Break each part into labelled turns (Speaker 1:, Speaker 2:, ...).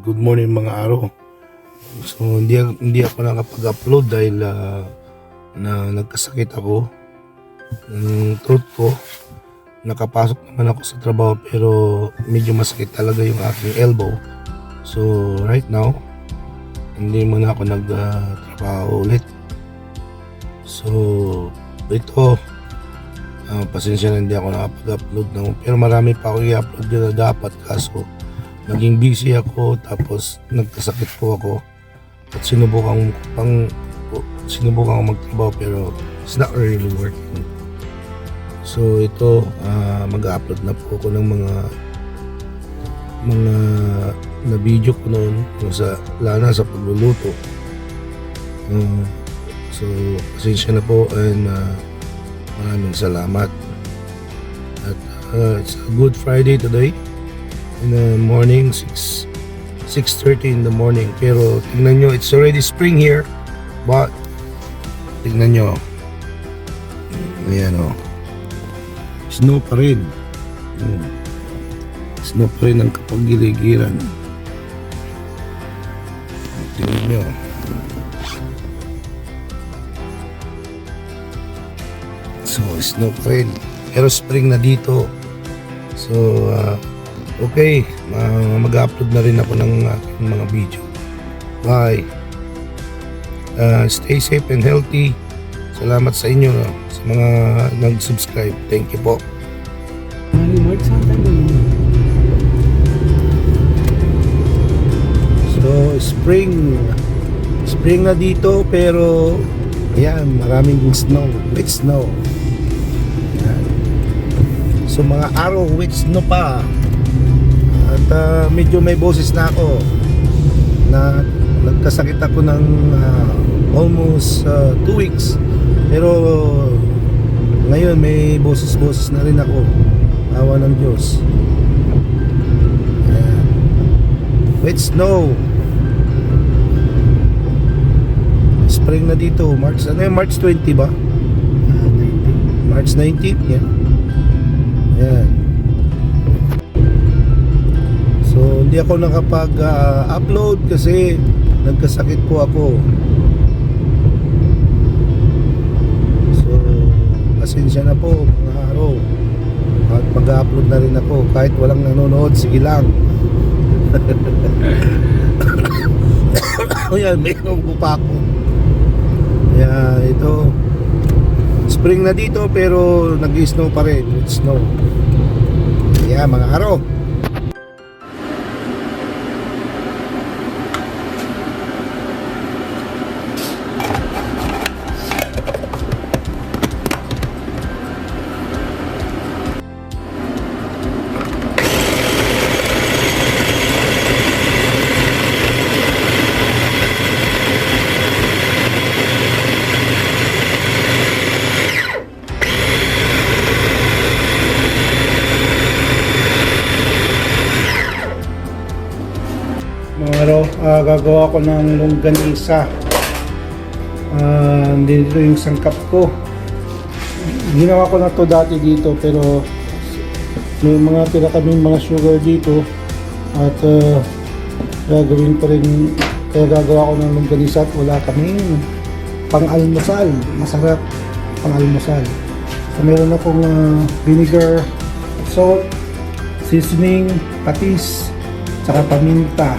Speaker 1: Good morning mga araw. So hindi ako nakapag-upload dahil na nagkasakit ako. Truth ko, nakapasok naman ako sa trabaho pero medyo masakit talaga yung aking elbow. So right now, hindi muna ako nagtrabaho ulit. So ito, pasensya na hindi ako nakapag-upload pero marami pa ako i-upload na dapat, kaso naging busy ako, tapos nagkasakit po ako at sinubukan ko magtrabaho pero it's not really working. So ito, mag-upload na po ako ng mga na video ko noon sa lana sa pagluluto. So pasensya na po, and maraming salamat. At it's a good Friday today. In the morning, 6:30 in the morning, pero tingnan nyo, it's already spring here, but tingnan nyo, ayan o, snow pa rin. Snow pa rin ang kapag-giligiran. Tingnan nyo, so snow pa rin, pero spring na dito. So okay, mag-upload na rin ako ng aking mga video. Bye. Stay safe and healthy. Salamat sa inyo, sa mga nag-subscribe. Thank you po. So, spring na dito, pero ayan, maraming snow, wet snow. Ayan. So, mga araw, wet snow pa. At medyo may boses na ako, na nagkasakit ako ng almost 2 weeks, pero ngayon may boses na rin ako, awa ng Diyos. Wet snow, spring na dito. March 20 ba? March 19, yeah. Yan. So hindi ako nakapag-upload kasi nagkasakit po ako. So pasensya na po mga araw, at mag-upload na rin ako kahit walang nanonood. Sige lang. Ayan, may nunggu pa ako. Kaya ito, spring na dito pero nag-snow pa rin. It's snow. Kaya mga araw, gagawa ko ng longganisa. Dito yung sangkap ko. Ginawa ko na to dati dito, pero may mga tira kaming mga sugar dito, at gagawin pa rin, kaya gagawa ko ng longganisa. At wala kaming pang-almusal, masarap pang-almusal. So meron akong vinegar, salt, seasoning, patis, saka paminta,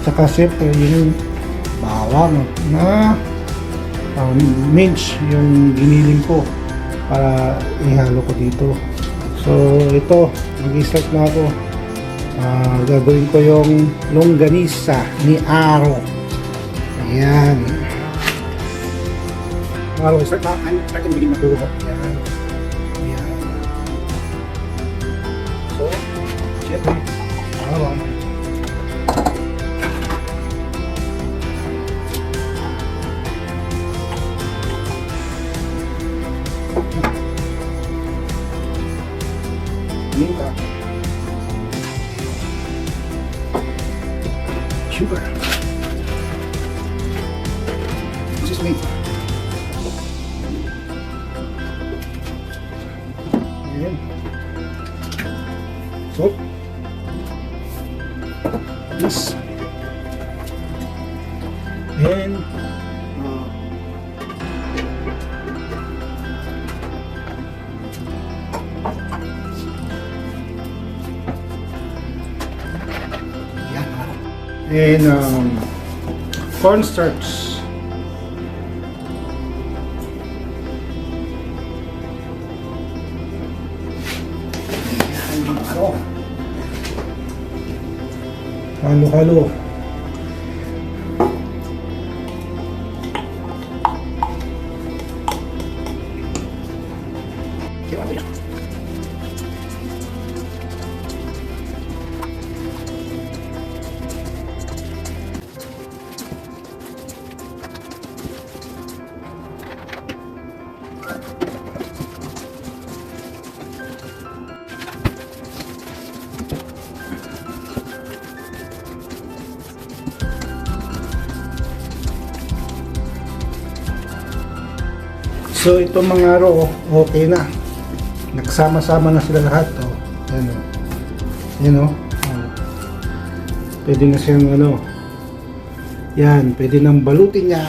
Speaker 1: saka syempre yung bawang na mince, yung giniling ko para ihalo ko dito. So ito, mag-start na ako. Gagawin ko yung longganisa ni Aro. Ayan. Aro, start na. I can begin matulog. Ayan. Ayan. So, syempre, bawang. Minta, sugar, this is me,
Speaker 2: and cornstarch. Halo-halo. So ito mga ro, okay na. Nagsama-sama na sila lahat. Oh. Yan o. Yan o. Oh. Pwede na siyang ano. Yan, pwede nang balutin niya.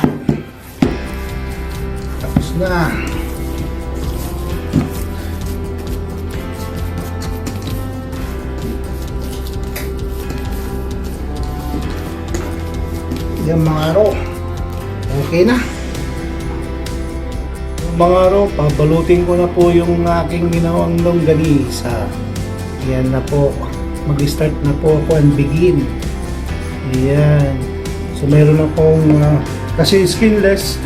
Speaker 2: Tapos na. Yan mga ro. Okay na. Mga ro, pabalutin ko na po yung aking ginawang longganisa. Ayan na po. Mag-start na po ako and begin. Ayan. So meron akong, kasi skinless,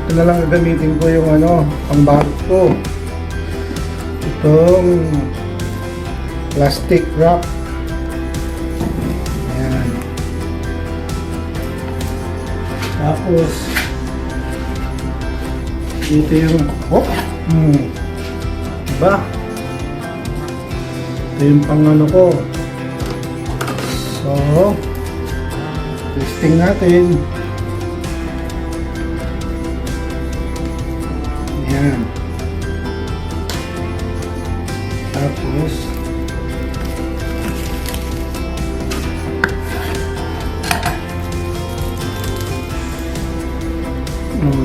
Speaker 2: ito na lang gagamitin ko yung pangbalot ko. Itong plastic wrap. Ayan. Tapos, ito yung diba? Ito yung pang ko. So testing natin. Yan. Tapos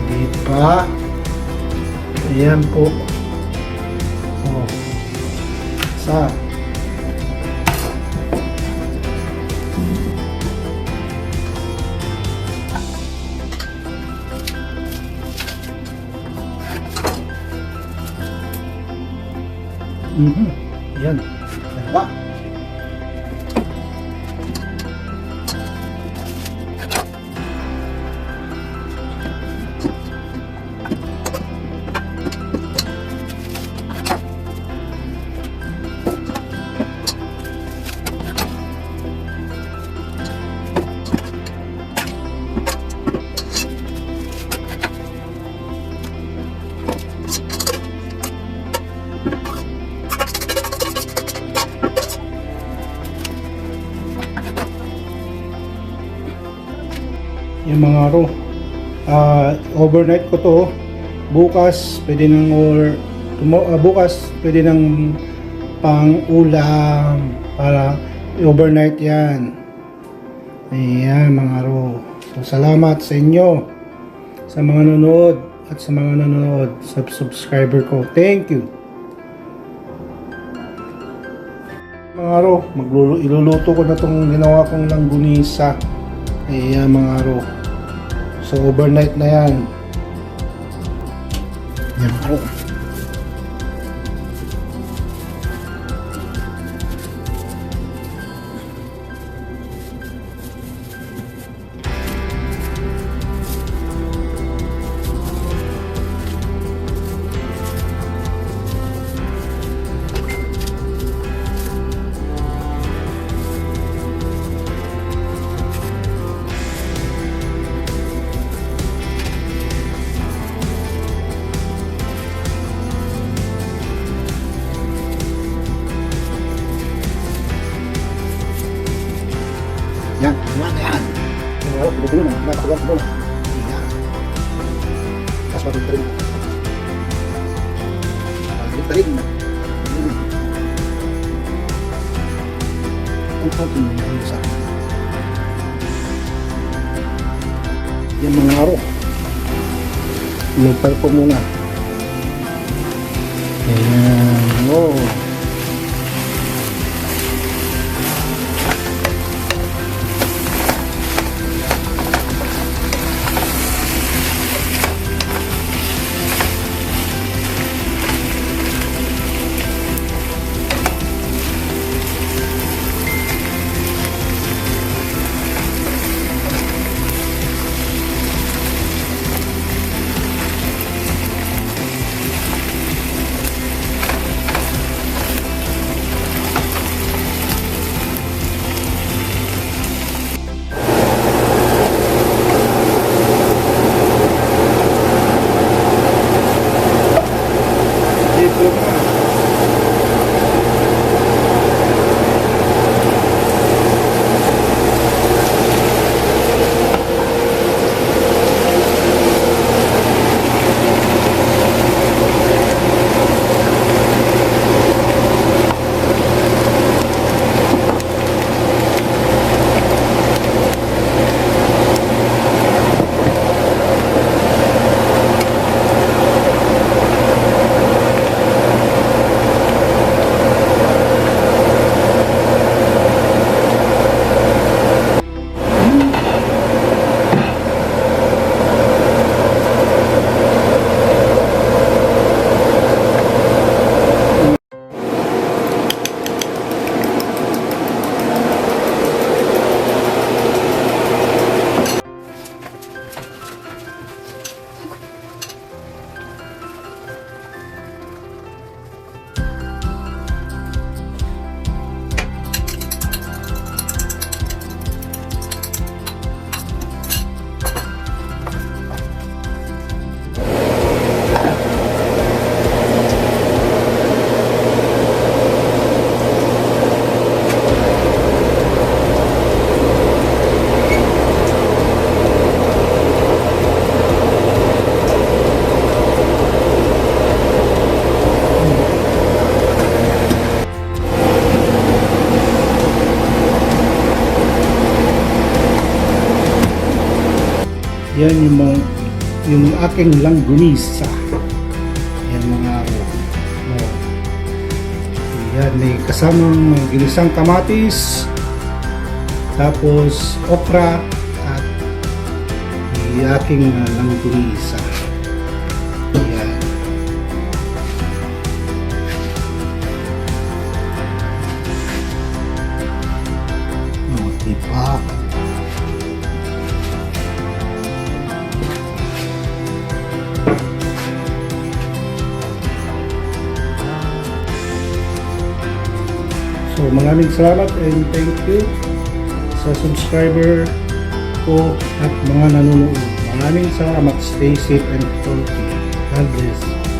Speaker 2: di pa. Ayan po. Oh. Sa. Ayan. Dalawa. Yung mga ro, overnight ko to. Bukas pwede nang bukas pwede nang pang ulam para overnight yan. Ayan mga ro. So salamat sa inyo, sa mga nanonood at sa mga nanonood sa subscriber ko. Thank you. Mga ro, iluluto ko na tong ginawa kong langgunisa. Ayan mga ro. So overnight na yan. Yan po. Yan, yan, yan. Dulu na, nakakuha ko na. Yan. Tapos matutulog. Pagkitarin na. Ang konting yung sa akin. Yan mga araw. Lupal ko muna. Ayan. Oh. Yan yung aking langgunisa. Yan mga ro. Oh. Yan, may kasamang ginisang kamatis, tapos okra, at yung aking langgunisa. Yan. Oh, diba? So maraming salamat and thank you sa subscriber ko at mga nanonood. Maraming salamat. Stay safe and healthy. God bless.